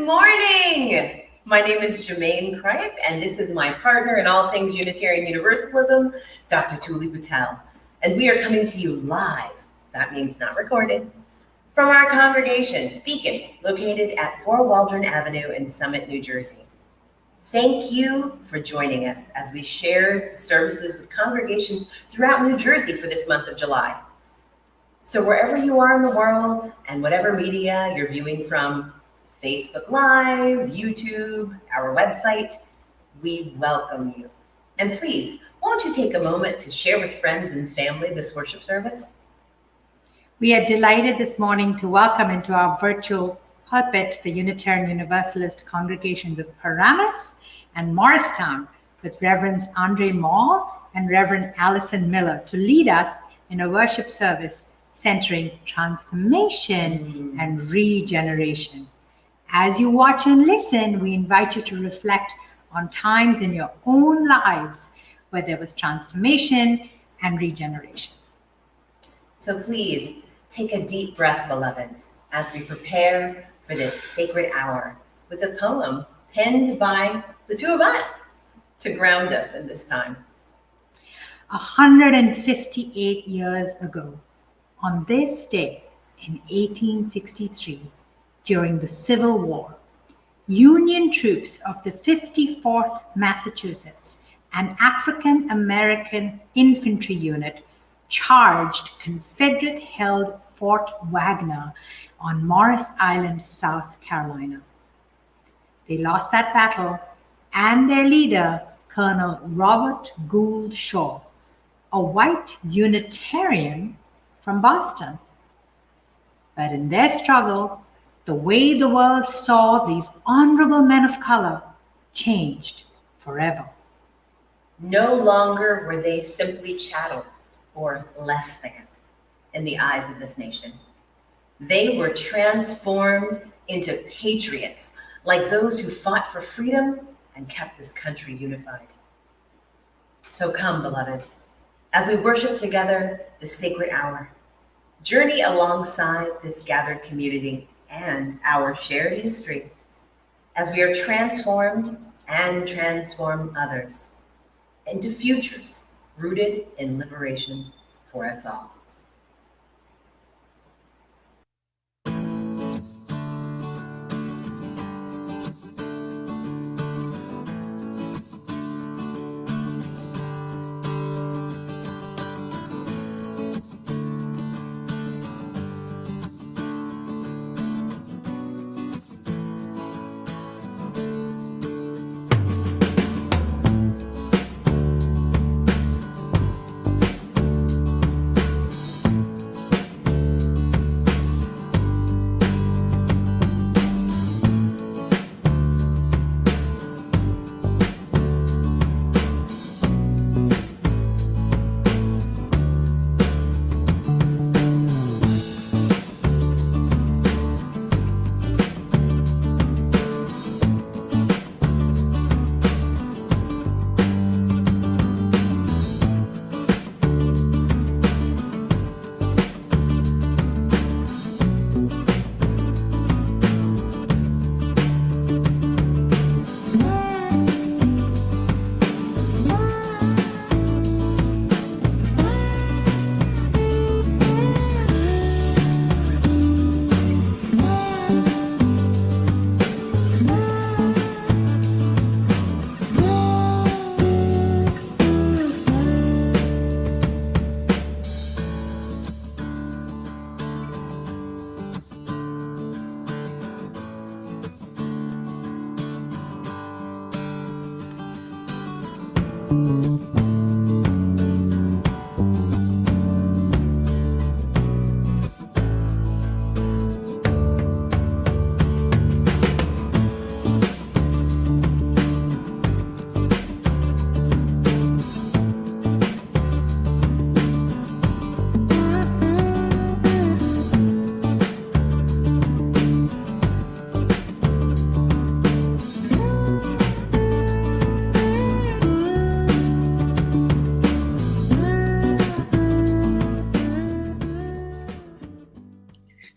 morning. My name is Jermaine Kripe, and this is my partner in all things Unitarian Universalism, Dr. Tuli Patel. And we are coming to you live, that means not recorded, from our congregation, Beacon, located at 4 Waldron Avenue in Summit, New Jersey. Thank you for joining us as we share the services with congregations throughout New Jersey for this month of July. So wherever you are in the world and whatever media you're viewing from, Facebook Live, YouTube, our website, we welcome you. And please, won't you take a moment to share with friends and family this worship service? We are delighted this morning to welcome into our virtual pulpit the Unitarian Universalist congregations of Paramus and Morristown with Reverends Andrée and Reverend Alison Miller to lead us in a worship service centering transformation and regeneration. As you watch and listen, we invite you to reflect on times in your own lives where there was transformation and regeneration. So please take a deep breath, beloveds, as we prepare for this sacred hour with a poem penned by the two of us to ground us in this time. 158 years ago, on this day in 1863, during the Civil War, Union troops of the 54th Massachusetts, an African-American infantry unit, charged Confederate-held Fort Wagner on Morris Island, South Carolina. They lost that battle, and their leader, Colonel Robert Gould Shaw, a white Unitarian from Boston. But in their struggle, the way the world saw these honorable men of color changed forever. No longer were they simply chattel or less than in the eyes of this nation. They were transformed into patriots, like those who fought for freedom and kept this country unified. So come, beloved, as we worship together this sacred hour, journey alongside this gathered community and our shared history as we are transformed and transform others into futures rooted in liberation for us all.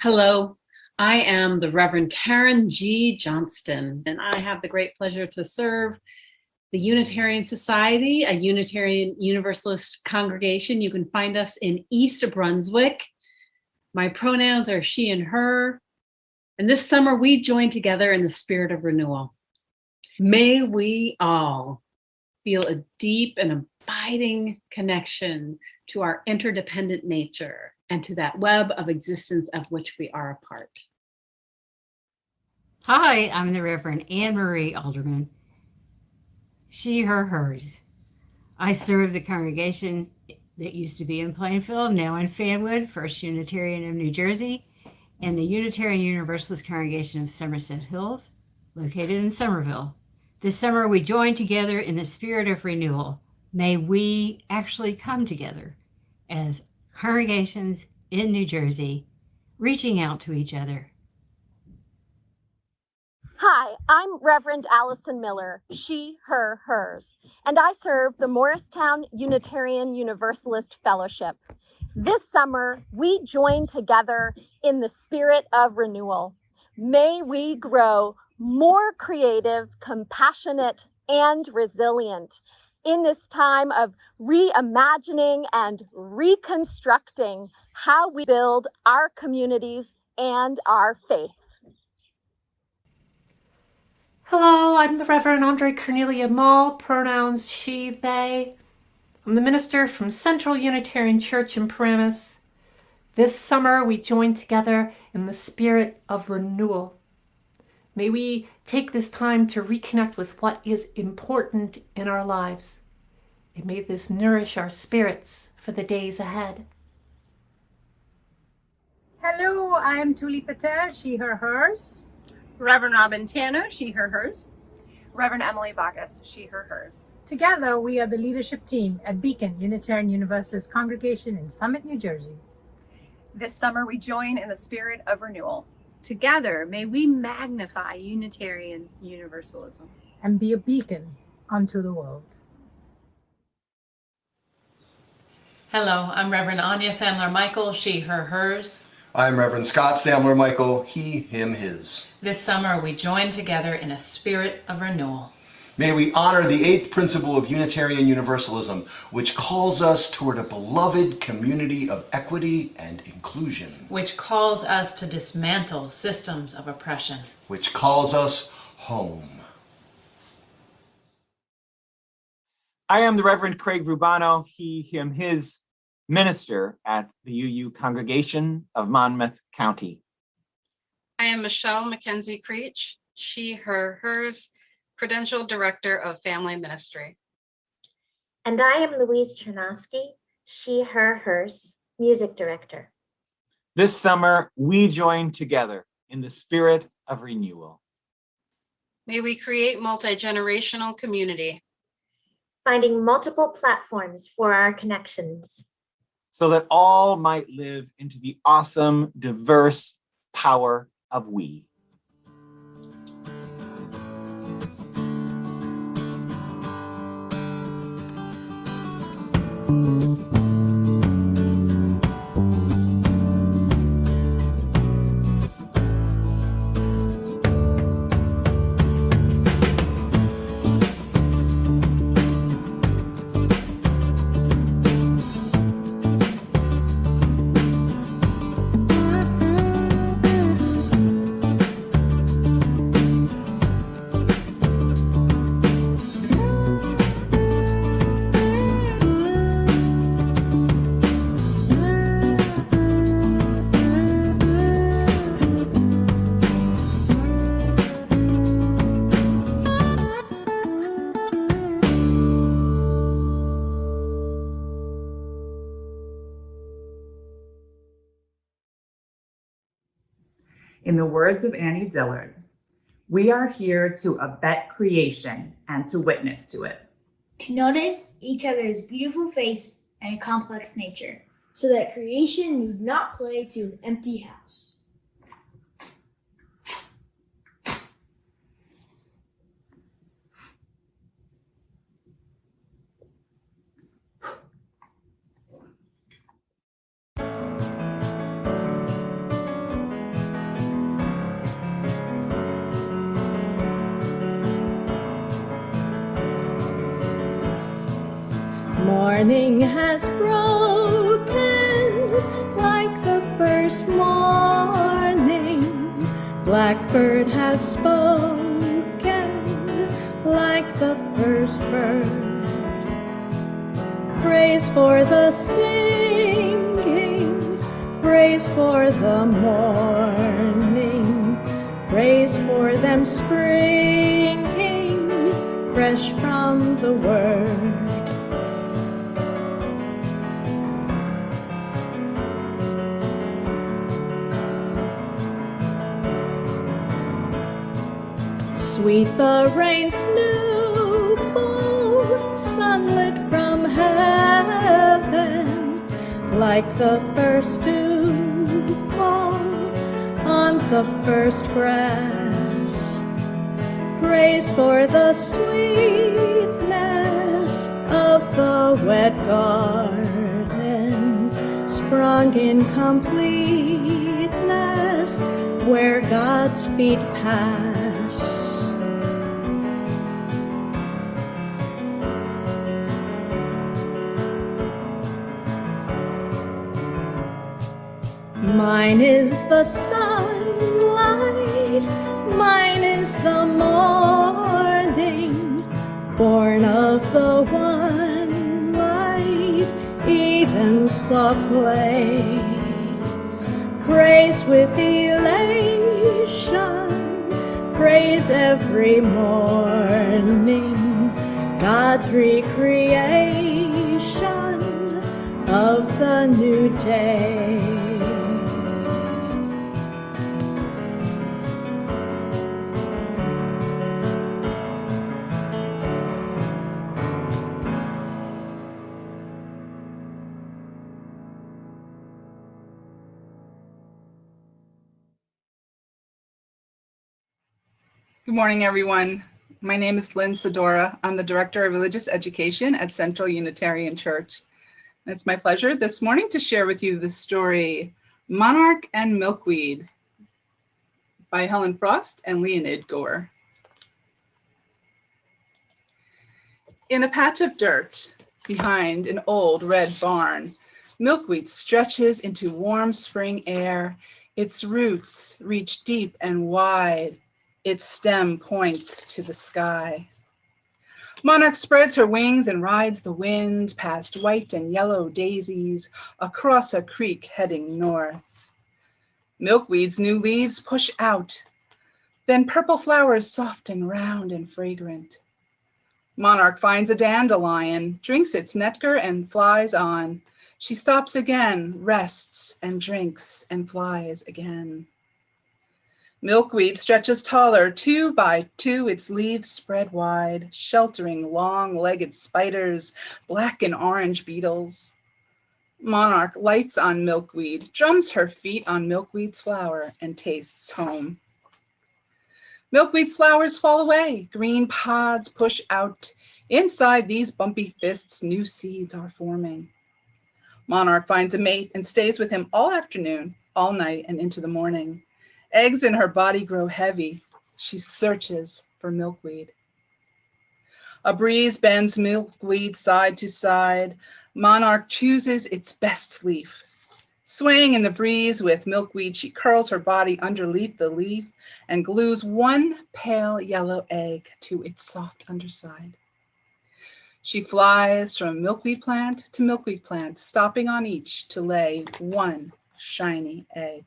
Hello, I am the Reverend Karen G. Johnston, and I have the great pleasure to serve the Unitarian Society, a Unitarian Universalist congregation. You can find us in East Brunswick. My pronouns are she and her. And this summer, we join together in the spirit of renewal. May we all feel a deep and abiding connection to our interdependent nature and to that web of existence of which we are a part. Hi, I'm the Reverend Anne Marie Alderman. She, her, hers. I serve the congregation that used to be in Plainfield, now in Fanwood, First Unitarian of New Jersey, and the Unitarian Universalist Congregation of Somerset Hills, located in Somerville. This summer, we join together in the spirit of renewal. May we actually come together as congregations in New Jersey, reaching out to each other. Hi, I'm Reverend Alison Miller, she, her, hers, and I serve the Morristown Unitarian Universalist Fellowship. This summer, we join together in the spirit of renewal. May we grow more creative, compassionate, and resilient in this time of reimagining and reconstructing how we build our communities and our faith. Hello, I'm the Reverend Andrée Cornelia Mall, pronouns she, they. I'm the minister from Central Unitarian Church in Paramus. This summer, we join together in the spirit of renewal. May we take this time to reconnect with what is important in our lives. And may this nourish our spirits for the days ahead. Hello, I'm Tuli Patel, she, her, hers. Reverend Robin Tanner, she, her, hers. Reverend Emily Bacchus, she, her, hers. Together, we are the leadership team at Beacon Unitarian Universalist Congregation in Summit, New Jersey. This summer, we join in the spirit of renewal. Together, may we magnify Unitarian Universalism and be a beacon unto the world. Hello, I'm Reverend Anya Samler-Michael, she, her, hers. I'm Reverend Scott Samler-Michael, he, him, his. This summer, we join together in a spirit of renewal. May we honor the 8th principle of Unitarian Universalism, which calls us toward a beloved community of equity and inclusion. Which calls us to dismantle systems of oppression. Which calls us home. I am the Reverend Craig Rubano, he, him, his, minister at the UU Congregation of Monmouth County. I am Michelle Mackenzie Creech, she, her, hers, Credential Director of Family Ministry. And I am Louise Chernosky, she, her, hers, Music Director. This summer, we join together in the spirit of renewal. May we create multi-generational community. Finding multiple platforms for our connections. So that all might live into the awesome, diverse power of we. In the words of Annie Dillard, we are here to abet creation and to witness to it. To notice each other's beautiful face and complex nature, so that creation need not play to an empty house. Morning has broken like the first morning. Blackbird has spoken like the first bird. Praise for the singing, praise for the morning, praise for them springing fresh from the word. Sweet the rain's new fall, sunlit from heaven, like the first dew fall on the first grass. Praise for the sweetness of the wet garden, sprung in completeness where God's feet pass. Mine is the sunlight, mine is the morning, born of the one light, Eden saw play. Praise with elation, praise every morning, God's recreation of the new day. Good morning, everyone. My name is Lynn Sedora. I'm the Director of Religious Education at Central Unitarian Church. And it's my pleasure this morning to share with you the story, Monarch and Milkweed by Helen Frost and Leonid Gore. In a patch of dirt behind an old red barn, milkweed stretches into warm spring air. Its roots reach deep and wide. Its stem points to the sky. Monarch spreads her wings and rides the wind past white and yellow daisies across a creek heading north. Milkweed's new leaves push out, then purple flowers soft and round and fragrant. Monarch finds a dandelion, drinks its nectar and flies on. She stops again, rests and drinks and flies again. Milkweed stretches taller, 2 by 2, its leaves spread wide, sheltering long-legged spiders, black and orange beetles. Monarch lights on milkweed, drums her feet on milkweed's flower, and tastes home. Milkweed's flowers fall away, green pods push out. Inside these bumpy fists, new seeds are forming. Monarch finds a mate and stays with him all afternoon, all night, and into the morning. Eggs in her body grow heavy. She searches for milkweed. A breeze bends milkweed side to side. Monarch chooses its best leaf. Swaying in the breeze with milkweed, she curls her body underneath the leaf and glues one pale yellow egg to its soft underside. She flies from milkweed plant to milkweed plant, stopping on each to lay one shiny egg.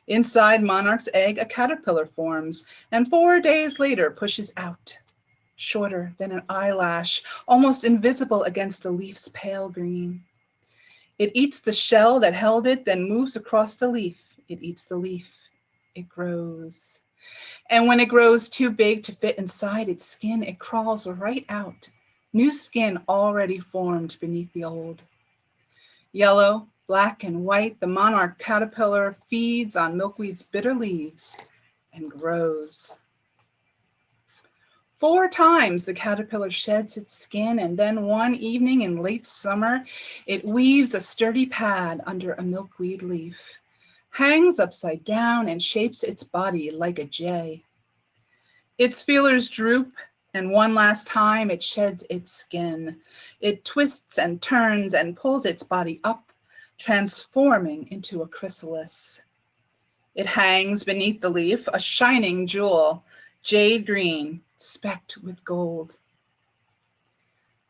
Inside Monarch's egg, a caterpillar forms, and 4 days later pushes out, shorter than an eyelash, almost invisible against the leaf's pale green. It eats the shell that held it, then moves across the leaf. It eats the leaf. It grows. And when it grows too big to fit inside its skin, it crawls right out, new skin already formed beneath the old. Yellow, black, and white, the monarch caterpillar feeds on milkweed's bitter leaves and grows. 4 times the caterpillar sheds its skin, and then one evening in late summer, it weaves a sturdy pad under a milkweed leaf, hangs upside down, and shapes its body like a J. Its feelers droop, And one last time it sheds its skin. It twists and turns and pulls its body up, transforming into a chrysalis. It hangs beneath the leaf, a shining jewel, jade green, specked with gold.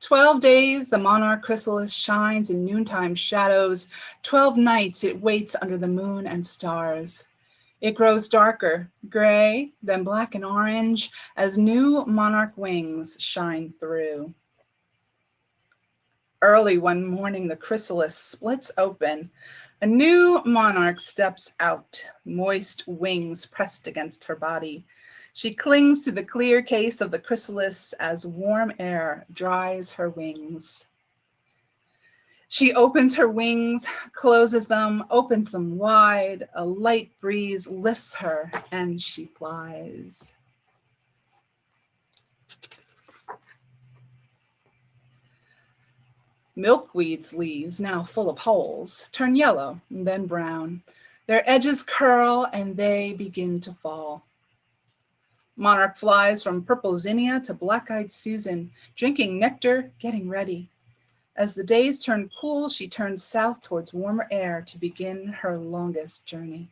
12 days the monarch chrysalis shines in noontime shadows. 12 nights it waits under the moon and stars. It grows darker, gray, then black and orange, as new monarch wings shine through. Early one morning, the chrysalis splits open. A new monarch steps out, moist wings pressed against her body. She clings to the clear case of the chrysalis as warm air dries her wings. She opens her wings, closes them, opens them wide. A light breeze lifts her and she flies. Milkweed's leaves, now full of holes, turn yellow and then brown. Their edges curl and they begin to fall. Monarch flies from purple zinnia to black-eyed Susan, drinking nectar, getting ready. As the days turn cool, she turns south towards warmer air to begin her longest journey.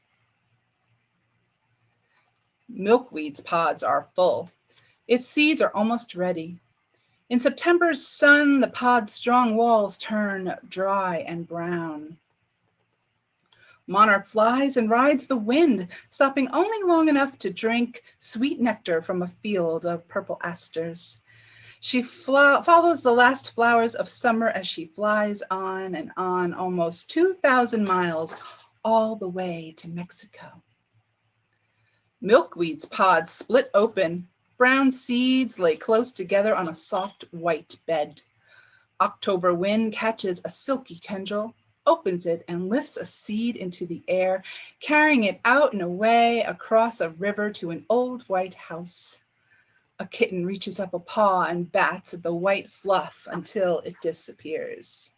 Milkweed's pods are full. Its seeds are almost ready. In September's sun, the pod's strong walls turn dry and brown. Monarch flies and rides the wind, stopping only long enough to drink sweet nectar from a field of purple asters. She follows the last flowers of summer as she flies on and on, almost 2,000 miles, all the way to Mexico. Milkweed's pods split open. Brown seeds lay close together on a soft white bed. October wind catches a silky tendril, opens it, and lifts a seed into the air, carrying it out and away across a river to an old white house. A kitten reaches up a paw and bats at the white fluff until it disappears.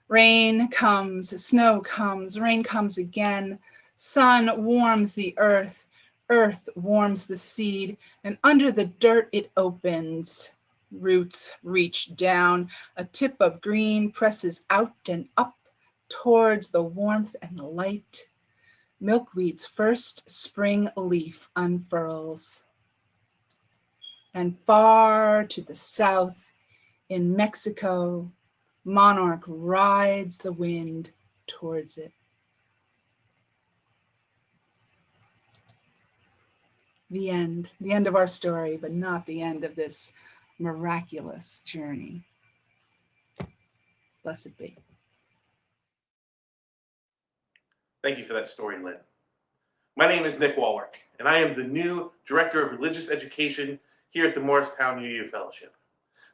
Rain comes, snow comes, rain comes again. Sun warms the earth, earth warms the seed, and under the dirt it opens. Roots reach down, a tip of green presses out and up towards the warmth and the light. Milkweed's first spring leaf unfurls. And far to the south, in Mexico, monarch rides the wind towards it. The end of our story, but not the end of this miraculous journey. Blessed be. Thank you for that story, Lynn. My name is Nick Walwork, and I am the new Director of Religious Education here at the Morristown UU Fellowship.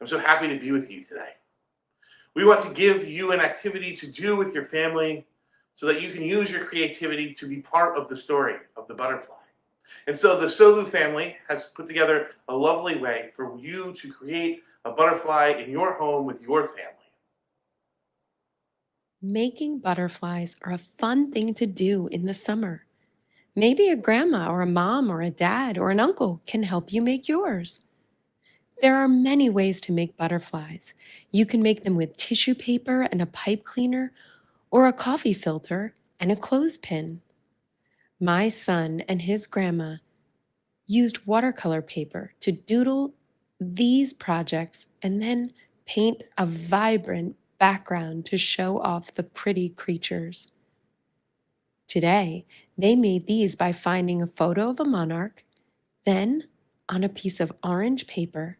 I'm so happy to be with you today. We want to give you an activity to do with your family so that you can use your creativity to be part of the story of the butterfly. And so the Solu family has put together a lovely way for you to create a butterfly in your home with your family. Making butterflies are a fun thing to do in the summer. Maybe a grandma or a mom or a dad or an uncle can help you make yours. There are many ways to make butterflies. You can make them with tissue paper and a pipe cleaner, or a coffee filter and a clothespin. My son and his grandma used watercolor paper to doodle these projects and then paint a vibrant background to show off the pretty creatures. Today, they made these by finding a photo of a monarch, then on a piece of orange paper,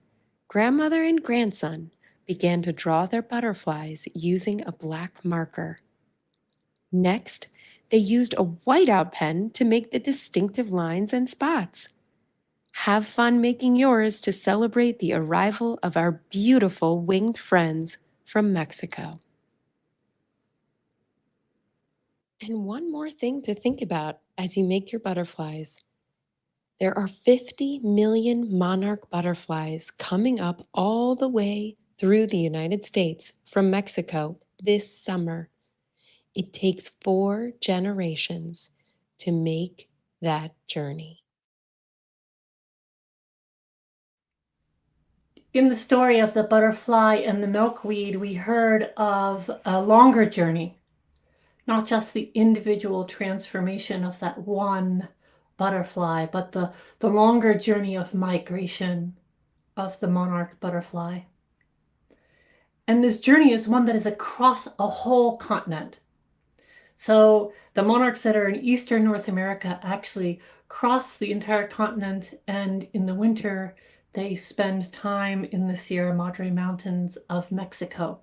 grandmother and grandson began to draw their butterflies using a black marker. Next, they used a whiteout pen to make the distinctive lines and spots. Have fun making yours to celebrate the arrival of our beautiful winged friends from Mexico. And one more thing to think about as you make your butterflies. There are 50 million monarch butterflies coming up all the way through the United States from Mexico this summer. It takes 4 generations to make that journey. In the story of the butterfly and the milkweed, we heard of a longer journey, not just the individual transformation of that one butterfly, but the longer journey of migration of the monarch butterfly. And this journey is one that is across a whole continent. So the monarchs that are in eastern North America actually cross the entire continent, and in the winter, they spend time in the Sierra Madre Mountains of Mexico.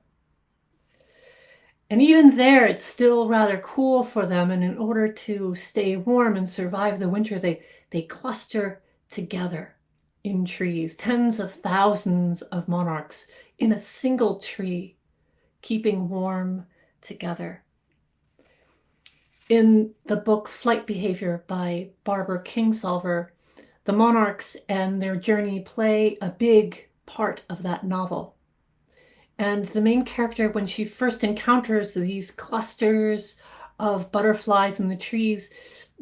And even there, it's still rather cool for them. And in order to stay warm and survive the winter, they cluster together in trees, tens of thousands of monarchs in a single tree, keeping warm together. In the book Flight Behavior by Barbara Kingsolver, the monarchs and their journey play a big part of that novel. And the main character, when she first encounters these clusters of butterflies in the trees,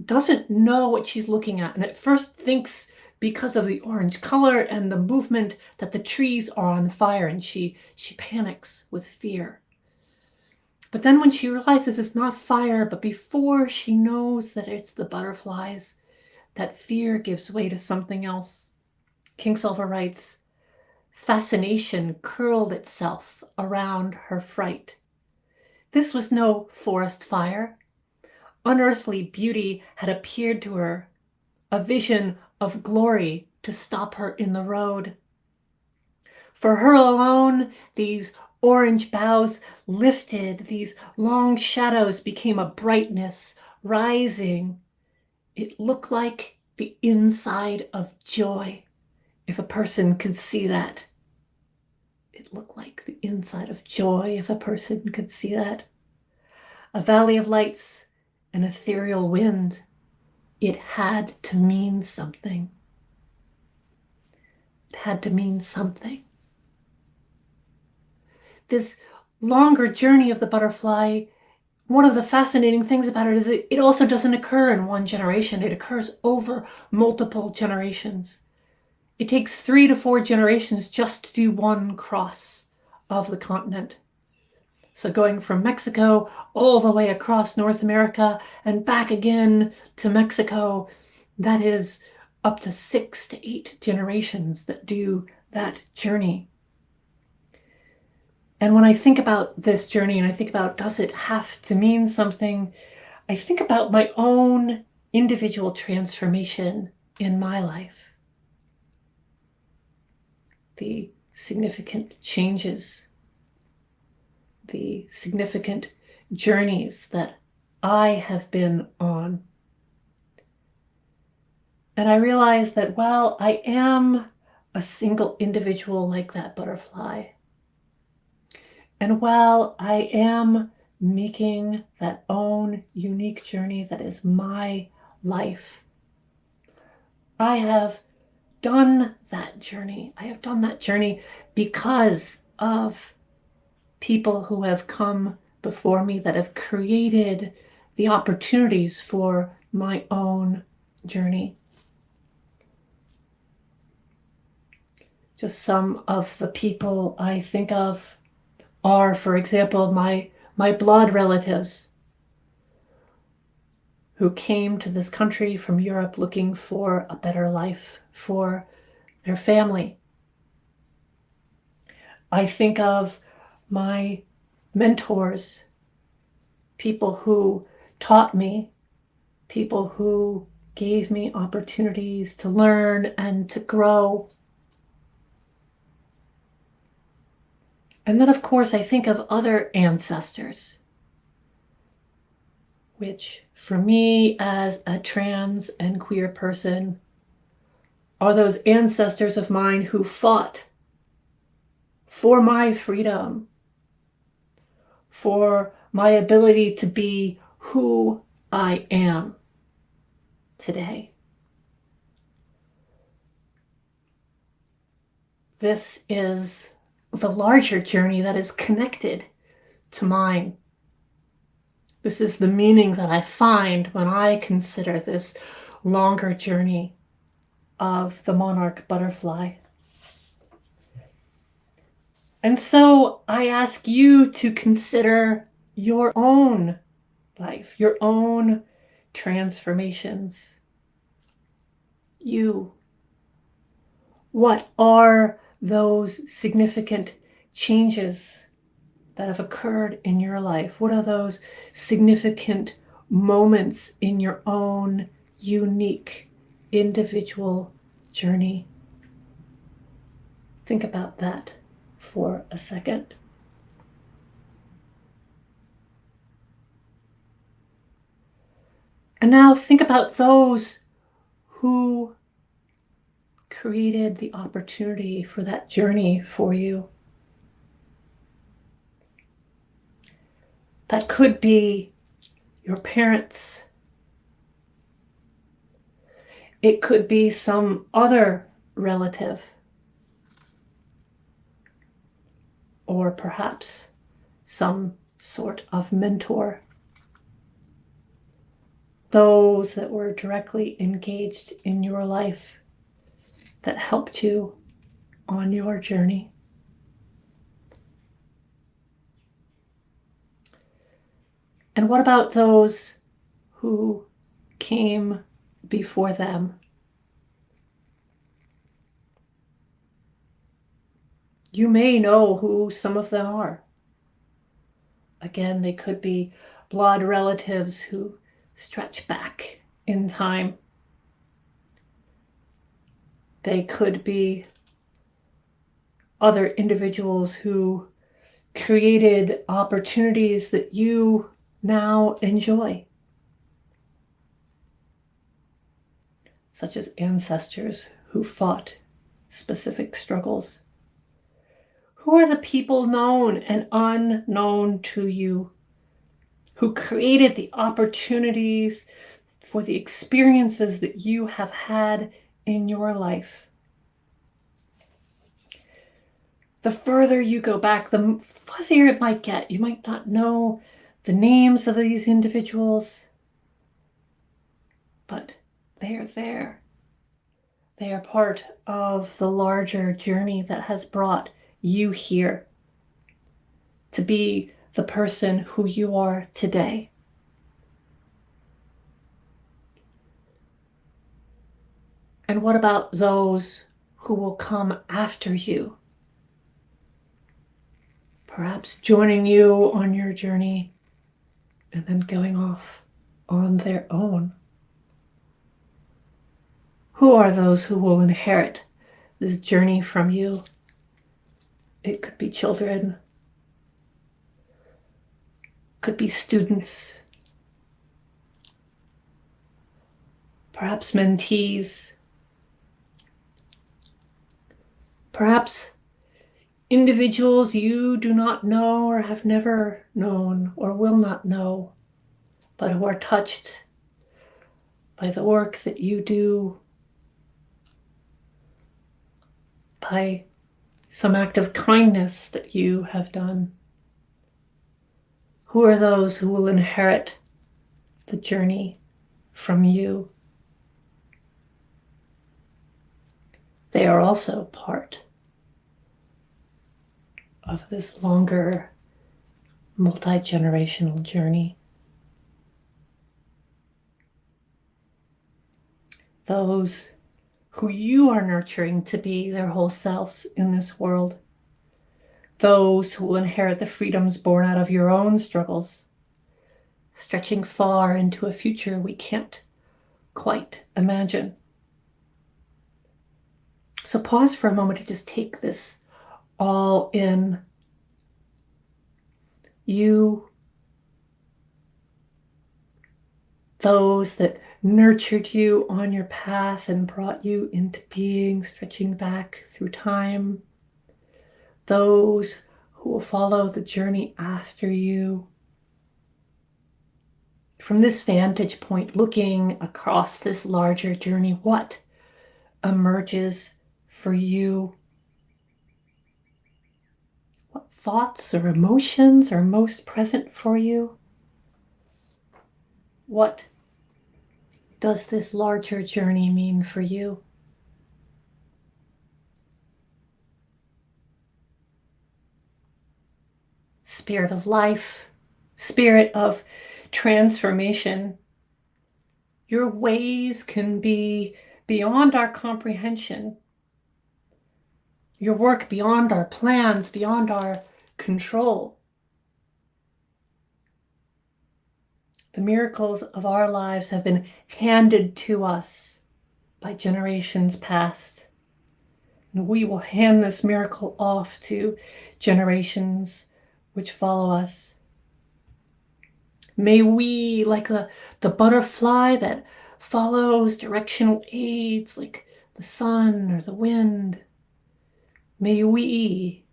doesn't know what she's looking at. And at first thinks, because of the orange color and the movement, that the trees are on fire, and she panics with fear. But then when she realizes it's not fire, but before she knows that it's the butterflies, that fear gives way to something else. Kingsolver writes, "Fascination curled itself around her fright. This was no forest fire. Unearthly beauty had appeared to her, a vision of glory to stop her in the road. For her alone, these orange boughs lifted, these long shadows became a brightness rising. It looked like the inside of joy, if a person could see that. It looked like the inside of joy, if a person could see that. A valley of lights, an ethereal wind. It had to mean something. It had to mean something." This longer journey of the butterfly, one of the fascinating things about it is it also doesn't occur in one generation. It occurs over multiple generations. It takes 3 to 4 generations just to do one cross of the continent. So going from Mexico all the way across North America and back again to Mexico, that is up to 6 to 8 generations that do that journey. And when I think about this journey and I think about, does it have to mean something? I think about my own individual transformation in my life. The significant changes, the significant journeys that I have been on. And I realize that while I am a single individual like that butterfly, and while I am making that own unique journey that is my life, I have done that journey. I have done that journey because of people who have come before me that have created the opportunities for my own journey. Just some of the people I think of are, for example, my blood relatives who came to this country from Europe looking for a better life for their family. I think of my mentors, people who taught me, people who gave me opportunities to learn and to grow. And then, of course, I think of other ancestors, which for me as a trans and queer person are those ancestors of mine who fought for my freedom, for my ability to be who I am today. This is the larger journey that is connected to mine. This is the meaning that I find when I consider this longer journey of the monarch butterfly. And so I ask you to consider your own life, your own transformations. You. What are those significant changes that have occurred in your life? What are those significant moments in your own unique individual journey? Think about that for a second. And now think about those who created the opportunity for that journey for you. That could be your parents. It could be some other relative. Or perhaps some sort of mentor. Those that were directly engaged in your life that helped you on your journey. And what about those who came before them? You may know who some of them are. Again, they could be blood relatives who stretch back in time. They could be other individuals who created opportunities that you now enjoy, such as ancestors who fought specific struggles. Who are the people known and unknown to you who created the opportunities for the experiences that you have had in your life? The further you go back, the fuzzier it might get. You might not know the names of these individuals, but they are there. They are part of the larger journey that has brought you here to be the person who you are today. And what about those who will come after you? Perhaps joining you on your journey and then going off on their own. Who are those who will inherit this journey from you? It could be children, could be students, perhaps mentees, perhaps individuals you do not know or have never known or will not know, but who are touched by the work that you do, by some act of kindness that you have done. Who are those who will inherit the journey from you? They are also part of this longer multi-generational journey. Those who you are nurturing to be their whole selves in this world. Those who will inherit the freedoms born out of your own struggles, stretching far into a future we can't quite imagine. So pause for a moment to just take this all in. You, those that nurtured you on your path and brought you into being, stretching back through time. Those who will follow the journey after you. From this vantage point, looking across this larger journey, what emerges for you? What thoughts or emotions are most present for you? What does this larger journey mean for you? spirit of life, spirit of transformation. Your ways can be beyond our comprehension. Your work beyond our plans, beyond our control. The miracles of our lives have been handed to us by generations past. And we will hand this miracle off to generations which follow us. May we, like the butterfly that follows directional aids like the sun or the wind, may we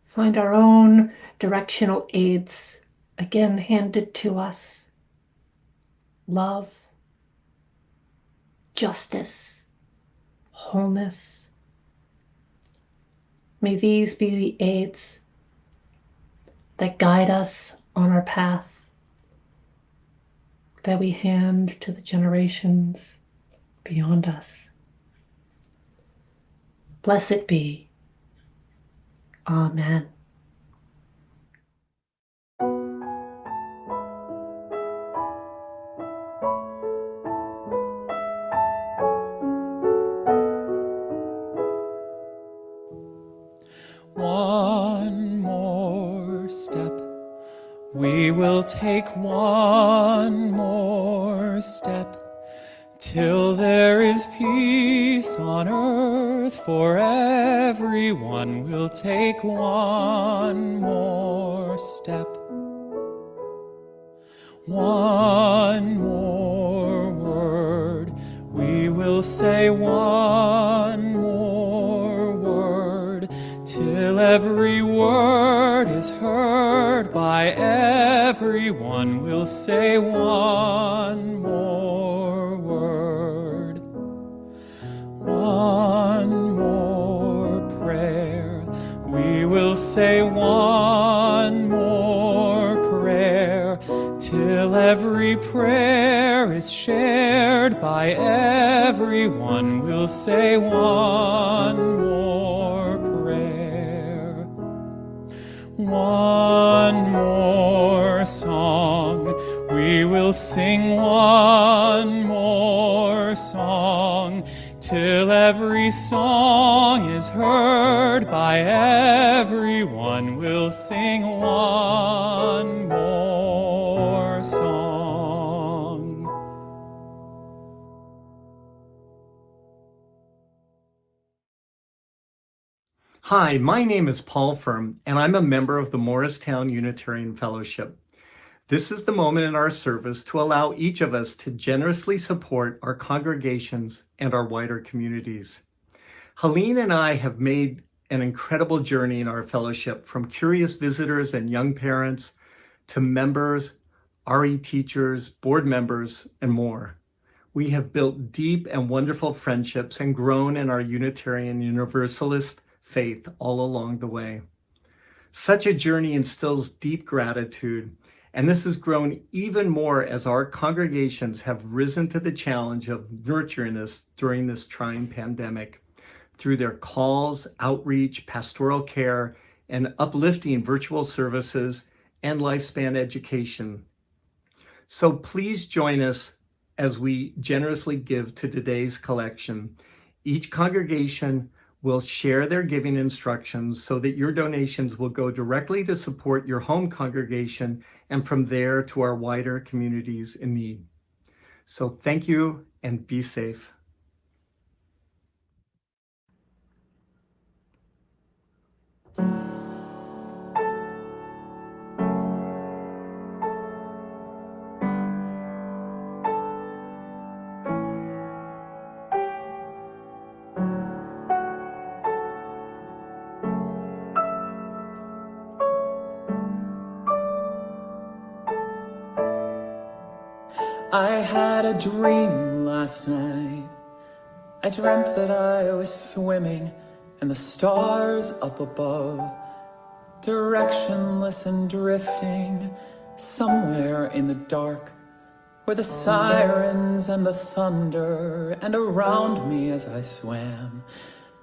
find our own directional aids again handed to us. Love, justice, wholeness. May these be the aids that guide us on our path, that we hand to the generations beyond us. Blessed be. Amen. One more step. We will take one more step till there is peace on earth for everyone. We'll take one more step. One more word. We will say one more word till every word is heard by everyone. We'll say one more word. One more prayer. We will say one more prayer till every prayer is shared by everyone. We'll say one more prayer. One more song. We will sing one more song till every song is heard by everyone. We'll sing one more song. Hi, my name is Paul Firm, and I'm a member of the Morristown Unitarian Fellowship. This is the moment in our service to allow each of us to generously support our congregations and our wider communities. Helene and I have made an incredible journey in our fellowship, from curious visitors and young parents to members, RE teachers, board members, and more. We have built deep and wonderful friendships and grown in our Unitarian Universalist faith all along the way. Such a journey instills deep gratitude, and this has grown even more as our congregations have risen to the challenge of nurturing us during this trying pandemic through their calls, outreach, pastoral care, and uplifting virtual services and lifespan education. So please join us as we generously give to today's collection. Each congregation will share their giving instructions so that your donations will go directly to support your home congregation and from there to our wider communities in need. So thank you and be safe. I had a dream last night. I dreamt that I was swimming and the stars up above, directionless and drifting somewhere in the dark, where the sirens and the thunder, and around me as I swam,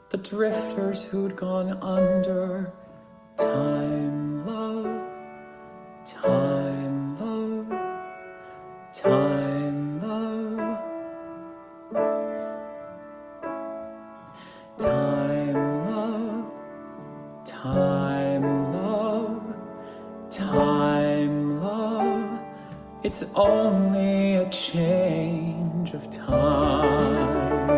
the drifters who'd gone under. Time, love, Time, love, it's only a change of time.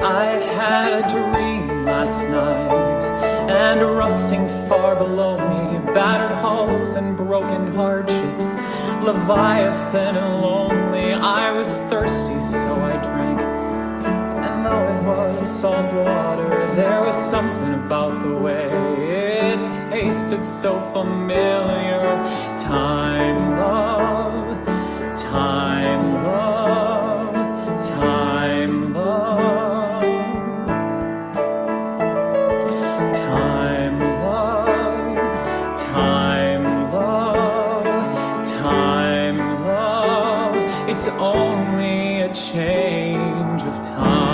I had a dream last night, and rusting far below me, battered hulls and broken hardships, Leviathan and lonely. I was thirsty, so I drank, and though it was salt water, there was something about the way it tasted so familiar. Time, love, time, love, time, love, time, love, time, love, time, love. It's only a change of time.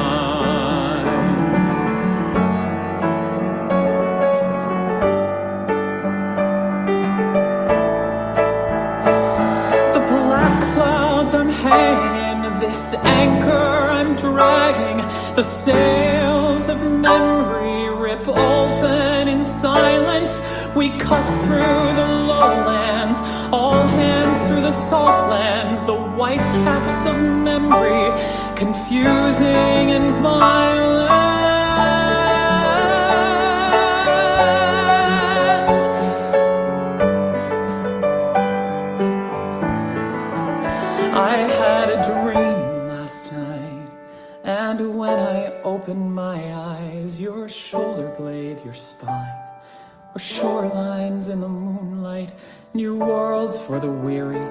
The black clouds I'm hanging, this anchor I'm dragging, the sails of memory rip open in silence. We cut through the lowlands, all hands through the salt lands, the white caps of memory, confusing and violent. I had a dream last night, and when I opened my eyes, your shoulder blade, your spine, were shorelines in the moonlight, new worlds for the weary,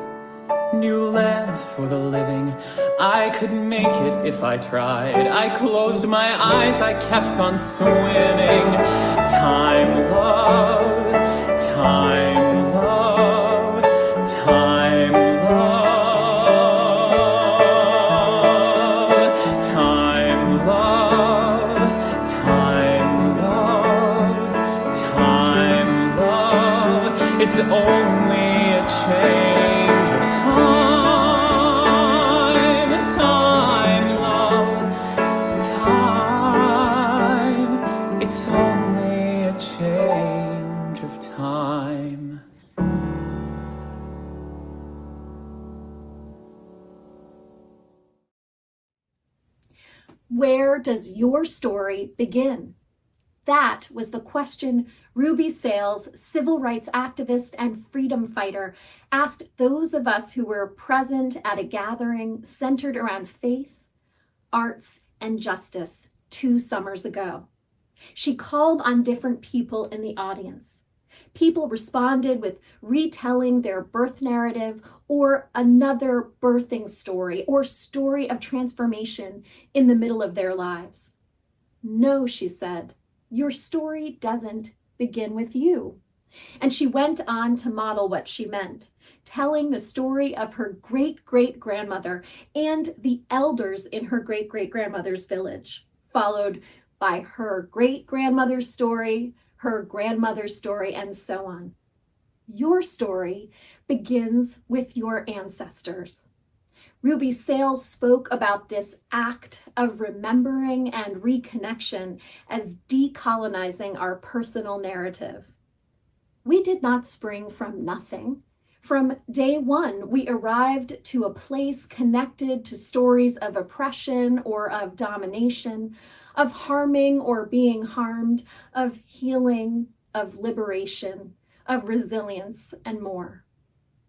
new lands for the living. I could make it if I tried. I closed my eyes, I kept on swimming. Time, love, time, love, time, love, time, love, time, love, time, love. It's only a change of time, time, love, time. It's only a change of time. Where does your story begin? That was the question Ruby Sales, civil rights activist and freedom fighter, asked those of us who were present at a gathering centered around faith, arts, and justice 2 summers ago. She called on different people in the audience. People responded with retelling their birth narrative or another birthing story or story of transformation in the middle of their lives. No, she said, your story doesn't begin with you. And she went on to model what she meant, telling the story of her great-great-grandmother and the elders in her great-great-grandmother's village, followed by her great-grandmother's story, her grandmother's story, and so on. Your story begins with your ancestors. Ruby Sales spoke about this act of remembering and reconnection as decolonizing our personal narrative. We did not spring from nothing. From day one, we arrived to a place connected to stories of oppression or of domination, of harming or being harmed, of healing, of liberation, of resilience, and more.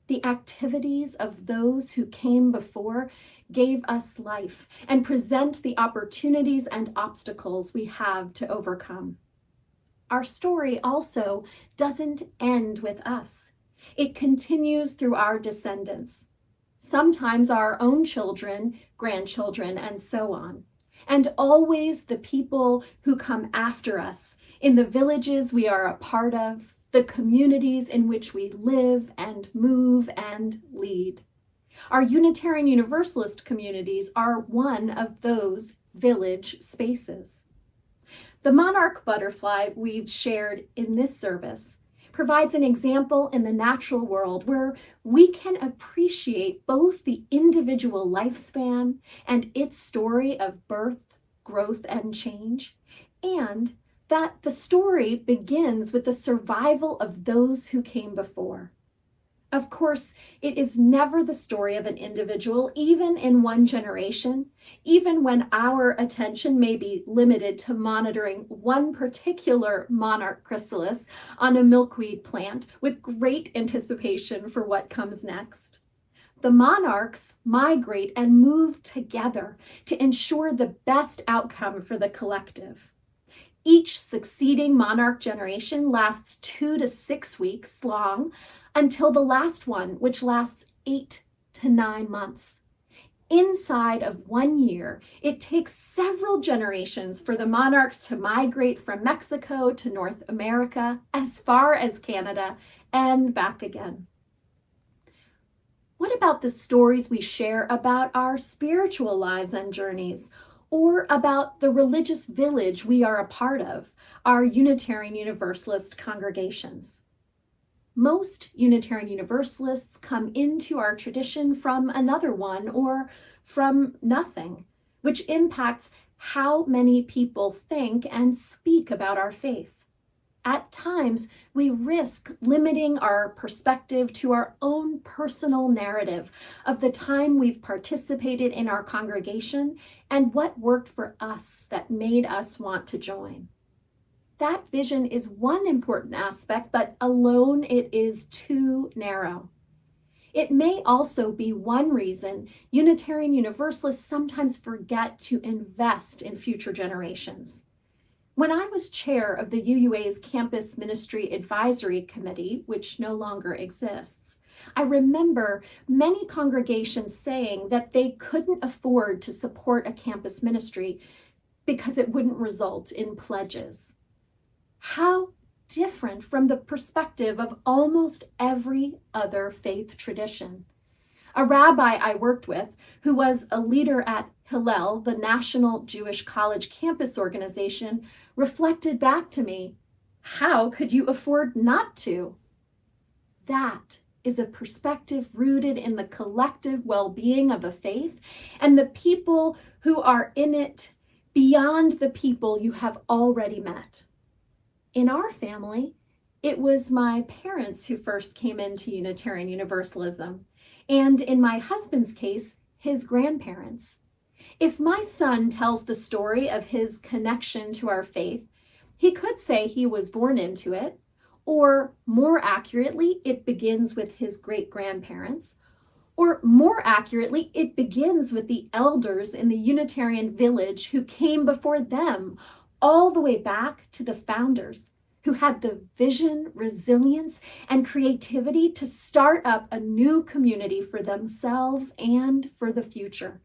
The activities of those who came before gave us life and present the opportunities and obstacles we have to overcome. Our story also doesn't end with us. It continues through our descendants, sometimes our own children, grandchildren, and so on, and always the people who come after us in the villages we are a part of, the communities in which we live and move and lead. Our Unitarian Universalist communities are one of those village spaces. The monarch butterfly we've shared in this service provides an example in the natural world where we can appreciate both the individual lifespan and its story of birth, growth and change, and that the story begins with the survival of those who came before. Of course, it is never the story of an individual, even in one generation, even when our attention may be limited to monitoring one particular monarch chrysalis on a milkweed plant with great anticipation for what comes next. The monarchs migrate and move together to ensure the best outcome for the collective. Each succeeding monarch generation lasts 2 to 6 weeks long until the last one, which lasts 8 to 9 months. Inside of 1 year, it takes several generations for the monarchs to migrate from Mexico to North America, as far as Canada, and back again. What about the stories we share about our spiritual lives and journeys, or about the religious village we are a part of, our Unitarian Universalist congregations? Most Unitarian Universalists come into our tradition from another one or from nothing, which impacts how many people think and speak about our faith. At times, we risk limiting our perspective to our own personal narrative of the time we've participated in our congregation and what worked for us that made us want to join. That vision is one important aspect, but alone it is too narrow. It may also be one reason Unitarian Universalists sometimes forget to invest in future generations. When I was chair of the UUA's Campus Ministry Advisory Committee, which no longer exists, I remember many congregations saying that they couldn't afford to support a campus ministry because it wouldn't result in pledges. How different from the perspective of almost every other faith tradition. A rabbi I worked with, who was a leader at Hillel, the National Jewish College Campus Organization, reflected back to me, how could you afford not to? That is a perspective rooted in the collective well-being of a faith and the people who are in it beyond the people you have already met. In our family, it was my parents who first came into Unitarian Universalism, and in my husband's case, his grandparents. If my son tells the story of his connection to our faith, he could say he was born into it, or more accurately, it begins with his great-grandparents, or more accurately, it begins with the elders in the Unitarian village who came before them, all the way back to the founders, who had the vision, resilience, and creativity to start up a new community for themselves and for the future.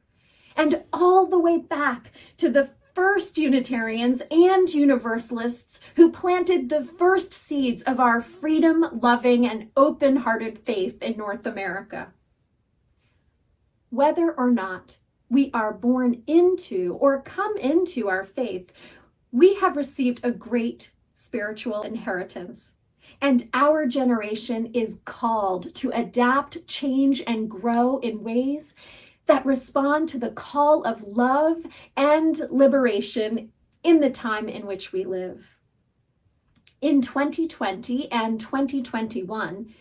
And all the way back to the first Unitarians and Universalists who planted the first seeds of our freedom-loving and open-hearted faith in North America. Whether or not we are born into or come into our faith, we have received a great spiritual inheritance, and our generation is called to adapt, change, and grow in ways that respond to the call of love and liberation in the time in which we live. In 2020 and 2021,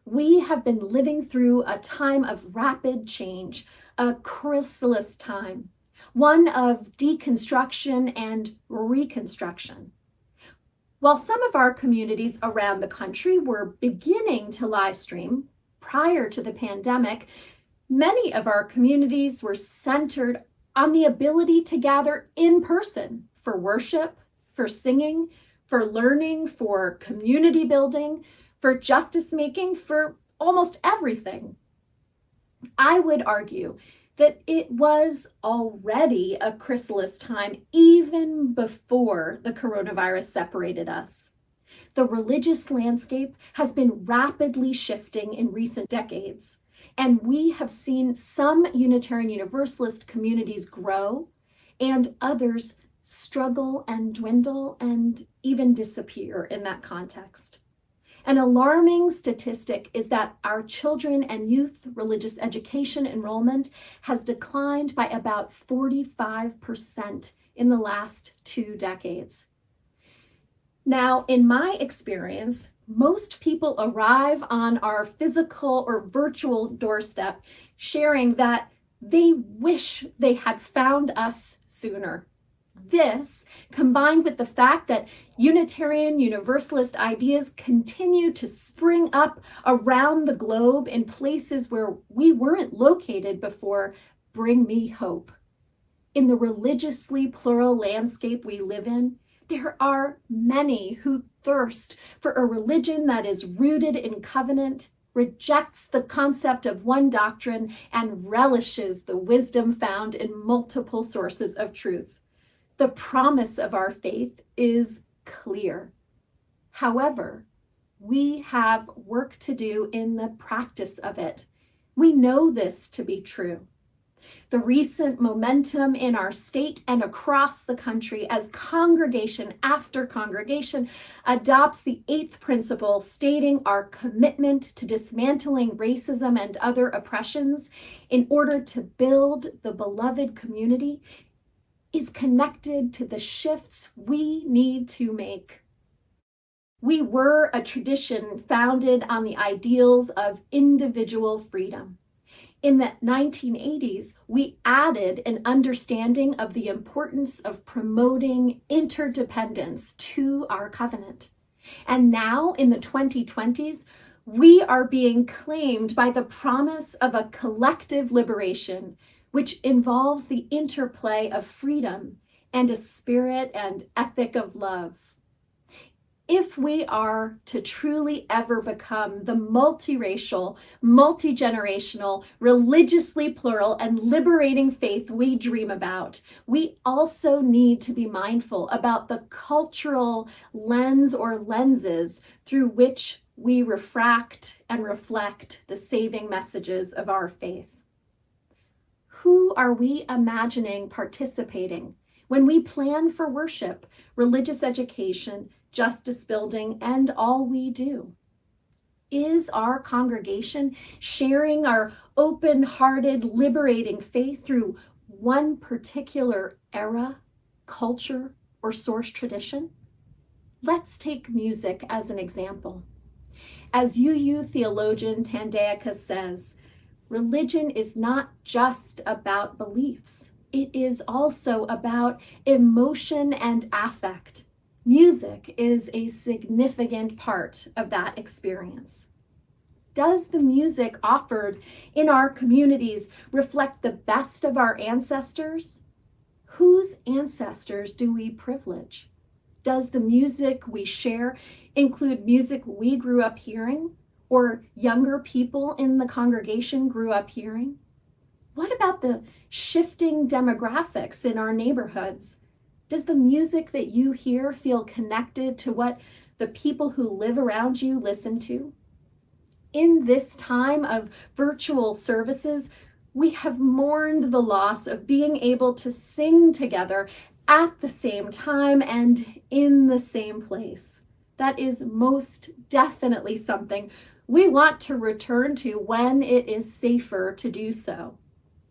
we have been living through a time of rapid change, a chrysalis time, one of deconstruction and reconstruction. While some of our communities around the country were beginning to live stream prior to the pandemic, many of our communities were centered on the ability to gather in person for worship, for singing, for learning, for community building, for justice making, for almost everything. I would argue that it was already a chrysalis time even before the coronavirus separated us. The religious landscape has been rapidly shifting in recent decades, and we have seen some Unitarian Universalist communities grow and others struggle and dwindle and even disappear in that context. An alarming statistic is that our children and youth religious education enrollment has declined by about 45% in the last 2 decades. Now, in my experience, most people arrive on our physical or virtual doorstep sharing that they wish they had found us sooner. This, combined with the fact that Unitarian Universalist ideas continue to spring up around the globe in places where we weren't located before, bring me hope. In the religiously plural landscape we live in, there are many who thirst for a religion that is rooted in covenant, rejects the concept of one doctrine, and relishes the wisdom found in multiple sources of truth. The promise of our faith is clear. However, we have work to do in the practice of it. We know this to be true. The recent momentum in our state and across the country as congregation after congregation adopts the 8th principle stating our commitment to dismantling racism and other oppressions in order to build the beloved community is connected to the shifts we need to make. We were a tradition founded on the ideals of individual freedom. In the 1980s, we added an understanding of the importance of promoting interdependence to our covenant. And now in the 2020s, we are being claimed by the promise of a collective liberation, which involves the interplay of freedom and a spirit and ethic of love. If we are to truly ever become the multiracial, multi-generational, religiously plural, and liberating faith we dream about, we also need to be mindful about the cultural lens or lenses through which we refract and reflect the saving messages of our faith. Who are we imagining participating when we plan for worship, religious education, justice building, and all we do? Is our congregation sharing our open-hearted, liberating faith through one particular era, culture, or source tradition? Let's take music as an example. As UU theologian Tandayaka says, religion is not just about beliefs. It is also about emotion and affect. Music is a significant part of that experience. Does the music offered in our communities reflect the best of our ancestors? Whose ancestors do we privilege? Does the music we share include music we grew up hearing or younger people in the congregation grew up hearing? What about the shifting demographics in our neighborhoods? Does the music that you hear feel connected to what the people who live around you listen to? In this time of virtual services, we have mourned the loss of being able to sing together at the same time and in the same place. That is most definitely something we want to return to when it is safer to do so.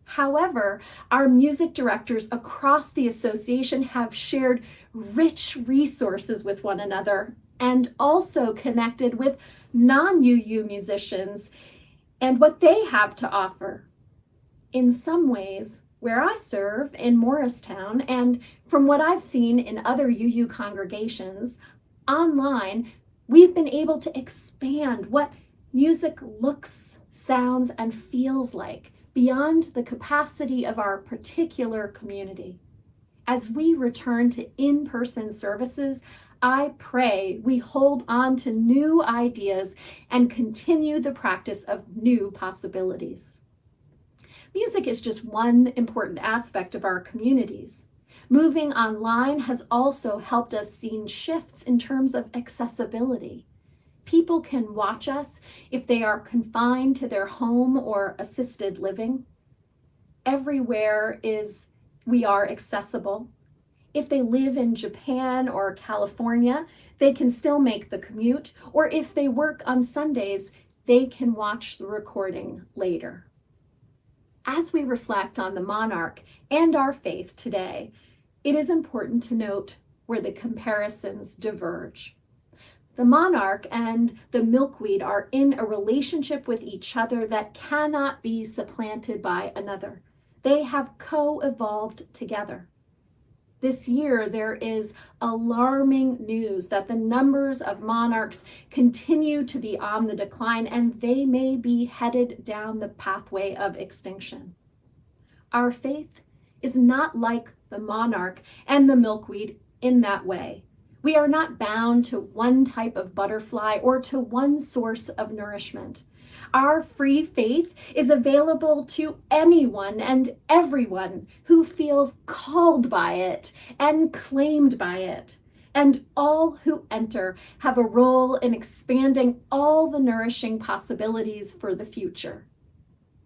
However, our music directors across the association have shared rich resources with one another and also connected with non-UU musicians and what they have to offer. In some ways, where I serve in Morristown, and from what I've seen in other UU congregations, online, we've been able to expand what music looks, sounds, and feels like beyond the capacity of our particular community. As we return to in-person services, I pray we hold on to new ideas and continue the practice of new possibilities. Music is just one important aspect of our communities. Moving online has also helped us see shifts in terms of accessibility. People can watch us if they are confined to their home or assisted living. Everywhere we are accessible. If they live in Japan or California, they can still make the commute, or if they work on Sundays, they can watch the recording later. As we reflect on the monarch and our faith today, it is important to note where the comparisons diverge. The monarch and the milkweed are in a relationship with each other that cannot be supplanted by another. They have co-evolved together. This year, there is alarming news that the numbers of monarchs continue to be on the decline, and they may be headed down the pathway of extinction. Our faith is not like the monarch and the milkweed in that way. We are not bound to one type of butterfly or to one source of nourishment. Our free faith is available to anyone and everyone who feels called by it and claimed by it. And all who enter have a role in expanding all the nourishing possibilities for the future.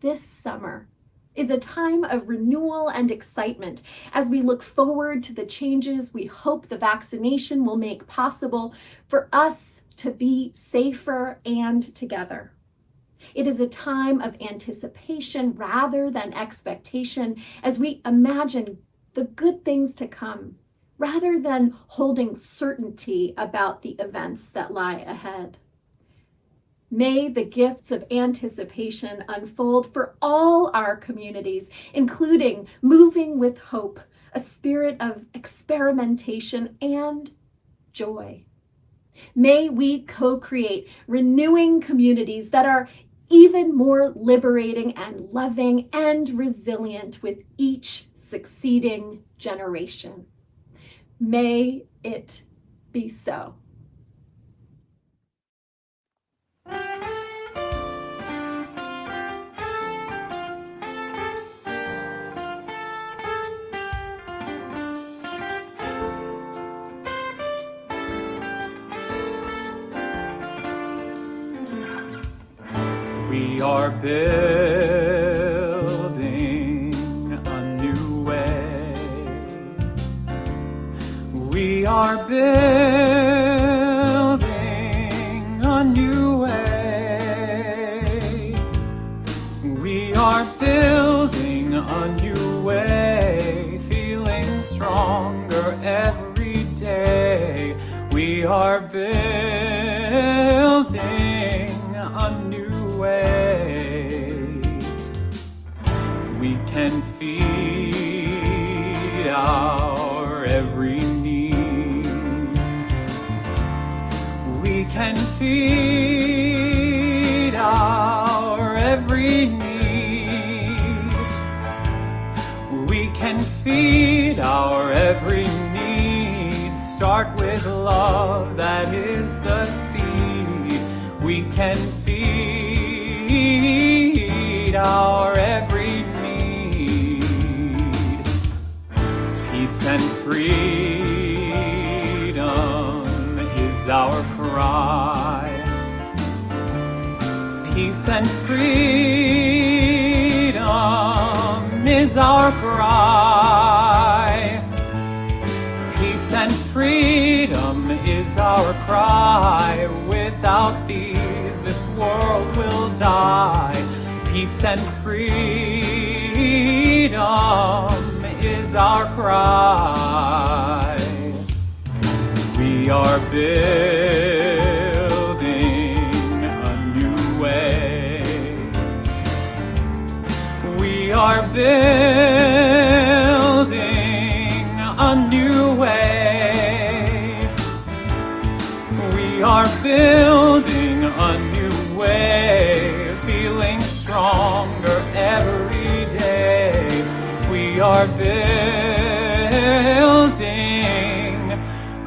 This summer is a time of renewal and excitement as we look forward to the changes we hope the vaccination will make possible for us to be safer and together. It is a time of anticipation rather than expectation as we imagine the good things to come, rather than holding certainty about the events that lie ahead. May the gifts of anticipation unfold for all our communities, including moving with hope, a spirit of experimentation and joy. May we co-create renewing communities that are even more liberating and loving and resilient with each succeeding generation. May it be so. We are building a new way. We are building a new way. We are building a new way, feeling stronger every day. We are building a new way. We can feed our every need. We can feed our every need. We can feed our every need. Start with love, that is the seed. We can feed our every need. Peace and freedom is our cry. Peace and freedom is our cry. Peace and freedom is our cry. Without these, this world will die. Peace and freedom is our cry. We are building a new way. We are building a new way. We are building a new way, feeling stronger every day. We are building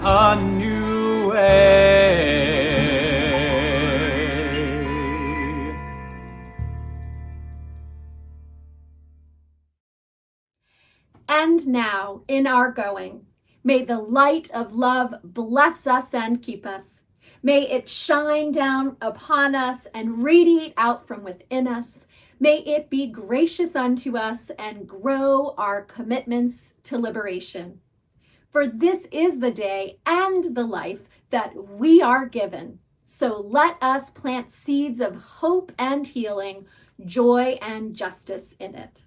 a new way. And now, in our going, may the light of love bless us and keep us. May it shine down upon us and radiate out from within us. May it be gracious unto us and grow our commitments to liberation. For this is the day and the life that we are given. So let us plant seeds of hope and healing, joy and justice in it.